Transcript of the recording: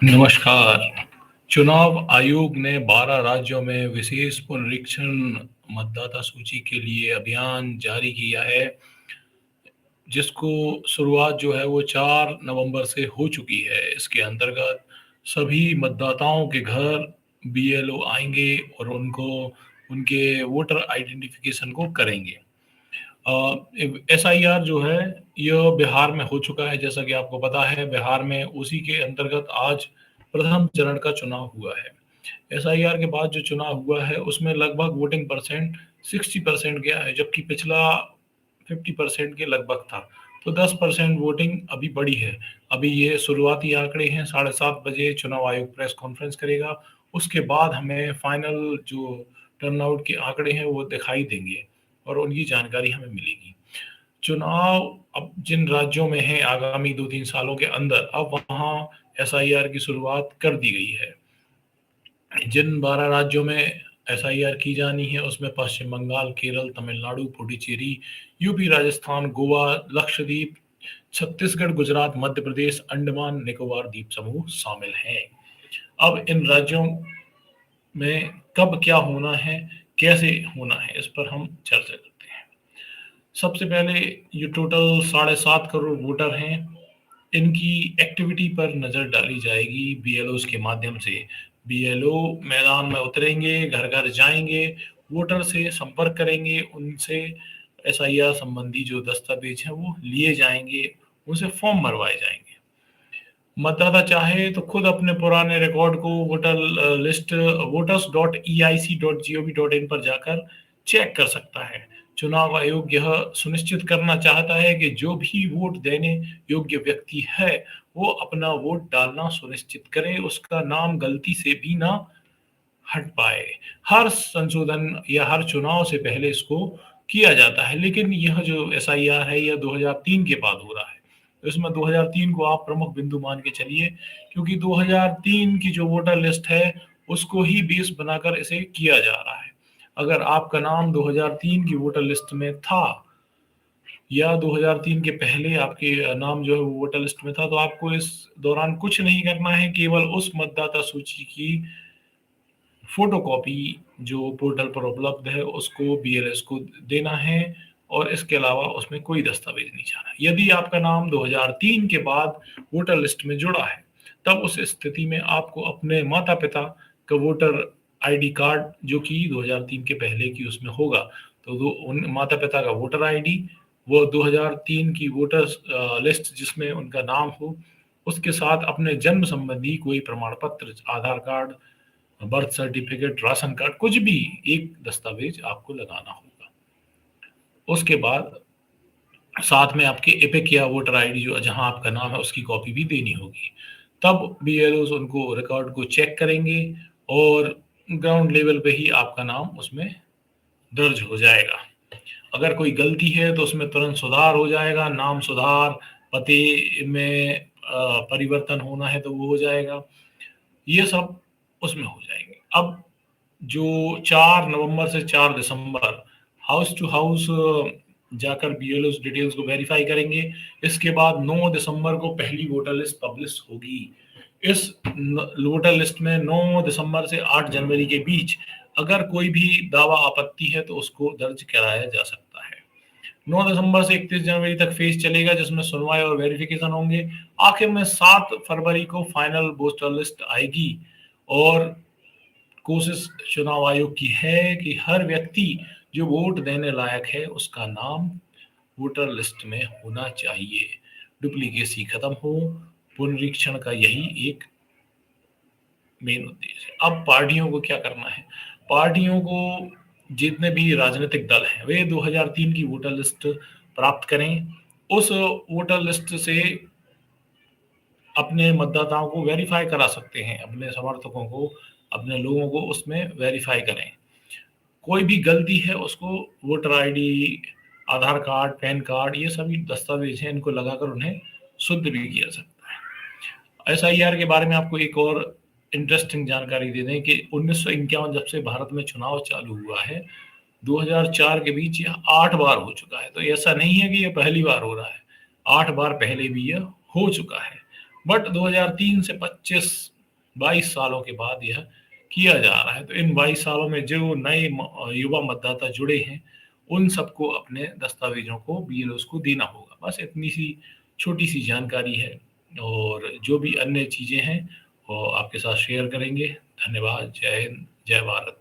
नमस्कार। चुनाव आयोग ने 12 राज्यों में विशेष पुनरीक्षण मतदाता सूची के लिए अभियान जारी किया है, जिसको शुरुआत जो है वो 4 नवंबर से हो चुकी है। इसके अंतर्गत सभी मतदाताओं के घर बीएलओ आएंगे और उनको उनके वोटर आइडेंटिफिकेशन को करेंगे। एसआईआर जो है यह बिहार में हो चुका है, जैसा कि आपको पता है। बिहार में उसी के अंतर्गत आज प्रथम चरण का चुनाव हुआ है। एसआईआर के बाद जो चुनाव हुआ है उसमें लगभग वोटिंग परसेंट 60% गया है, जबकि पिछला 50% के लगभग था। तो 10% वोटिंग अभी बढ़ी है। अभी ये शुरुआती आंकड़े हैं। 7:30 बजे चुनाव आयोग प्रेस कॉन्फ्रेंस करेगा। उसके बाद हमें फाइनल जो टर्नआउट के आंकड़े हैं वो दिखाई देंगे और उनकी जानकारी हमें मिलेगी। चुनाव अब जिन राज्यों में है आगामी 2-3 सालों के अंदर, अब वहाँ एसआईआर की शुरुआत कर दी गई है। जिन 12 राज्यों में एसआईआर की जानी है उसमें पश्चिम बंगाल, केरल, तमिलनाडु, पुडुचेरी, यूपी, राजस्थान, गोवा, लक्षद्वीप, छत्तीसगढ़, गुजरात, मध्य प्रदेश, अंडमान निकोबार द्वीप समूह शामिल हैं। अब इन राज्यों में कब क्या होना है, कैसे होना है, इस पर हम चर्चा करते हैं। सबसे पहले ये टोटल 7.5 करोड़ वोटर हैं। इनकी एक्टिविटी पर नज़र डाली जाएगी बीएलओज़ के माध्यम से। बीएलओ मैदान में उतरेंगे, घर-घर जाएँगे, वोटर से संपर्क करेंगे, उनसे एसआईआर संबंधी जो दस्तावेज़ हैं वो लिए जाएँगे, उनसे फॉर्म भरवाए जाएँगे। मतदाता चाहे तो खुद अपने पुराने रिकॉर्ड को लिस्ट voters.eic.gov.in पर जाकर चेक कर सकता है। चुनाव आयोग यह सुनिश्चित करना चाहता है कि जो भी वोट देने योग्य व्यक्ति है, वो अपना वोट डालना सुनिश्चित करे, उसका नाम गलती से भी ना हट पाए। हर संशोधन या हर चुनाव से पहले इसको किया जाता है, लेकिन यह जो एसआईआर है, यह 2003 के बाद हो रहा है। तो इसमें 2003 को आप प्रमुख बिंदु मान के चलिए, क्योंकि 2003 की जो वोटर लिस्ट है, उसको ही बेस बनाकर इसे किया जा रहा है। अगर आपका नाम 2003 की वोटर लिस्ट में था या 2003 के पहले आपके नाम जो है वो वोटर लिस्ट में था, तो आपको इस दौरान कुछ नहीं करना है, केवल उस मतदाता सूची की फोटोकॉपी जो पोर्टल पर उपलब्ध है उसको बीएलएस को देना है और इसके अलावा उसमें कोई दस्तावेज नहीं जाना। यदि आपका नाम 2003 के बाद वोटर लिस्ट में जुड़ा है, तब उस स्थिति में आपको अपने माता-पिता का वोटर आईडी कार्ड, जो कि 2003 के पहले की उसमें होगा, तो उन माता-पिता का वोटर आईडी, वो 2003 की वोटर्स लिस्ट जिसमें उनका नाम हो, उसके साथ अपने जन्म संबंधी कोई प्रमाण पत्र, Aadhaar card, birth certificate, ration card, कुछ भी एक दस्तावेज आपको लगाना होगा। उसके बाद साथ में आपके एपिक या वोटर आईडी जो जहां आपका नाम है उसकी कॉपी भी देनी होगी। तब बीएलओज उनको रिकॉर्ड को चेक करेंगे और ग्राउंड लेवल पे ही आपका नाम उसमें दर्ज हो जाएगा। अगर कोई गलती है तो उसमें तुरंत सुधार हो जाएगा। नाम सुधार, पते में परिवर्तन होना है तो वो हो जाएगा। ये सब उसमें हो जाएंगे। अब जो 4 नवंबर से 4 दिसंबर हाउस टू हाउस जाकर बीएलओ डिटेल्स को वेरीफाई करेंगे। इसके बाद 9 दिसंबर को पहली वोटर लिस्ट पब्लिश होगी। इस वोटर लिस्ट में 9 दिसंबर से 8 जनवरी के बीच अगर कोई भी दावा आपत्ति है तो उसको दर्ज कराया जा सकता है। 9 दिसंबर से 31 जनवरी तक फेज चलेगा, जिसमें सुनवाई और वेरिफिकेशन होंगे। आखिर में 7 फरवरी को फाइनल वोटर लिस्ट आएगी और कोशिश चुनाव आयोग की है कि हर व्यक्ति जो वोट देने लायक है उसका नाम वोटर लिस्ट में होना चाहिए। डुप्लीकेसी खत्म हो, पुनरीक्षण का यही एक मेन उद्देश्य है। अब पार्टियों को क्या करना है? पार्टियों को, जितने भी राजनीतिक दल हैं, वे 2003 की वोटर लिस्ट प्राप्त करें। उस वोटर लिस्ट से अपने मतदाताओं को वेरीफाई करा सकते हैं, अपने समर्थकों को, अपने लोगों को उसमें वेरीफाई करें। कोई भी गलती है उसको वोटर आईडी, आधार कार्ड, पैन कार्ड, ये सभी दस्तावेज हैं, इनको लगाकर उन्हें शुद्ध भी किया सकता है। एसआईआर के बारे में आपको एक और इंटरेस्टिंग जानकारी दे दें कि 1951 जब से भारत में चुनाव चालू हुआ है, 2004 के बीच यह 8 बार हो चुका है। तो ऐसा नहीं है कि यह पहली बार हो रहा है, 8 बार पहले भी यह हो चुका है। बट 2003 से 25-22 सालों के बाद यह किया जा रहा है। तो इन 22 सालों में जो नए युवा मतदाता जुड़े हैं, उन सबको अपने दस्तावेज़ों को बीएलओज़ को देना होगा। बस इतनी सी छोटी-सी जानकारी है और जो भी अन्य चीज़ें हैं, वो आपके साथ शेयर करेंगे। धन्यवाद। जय हिंद, जय भारत।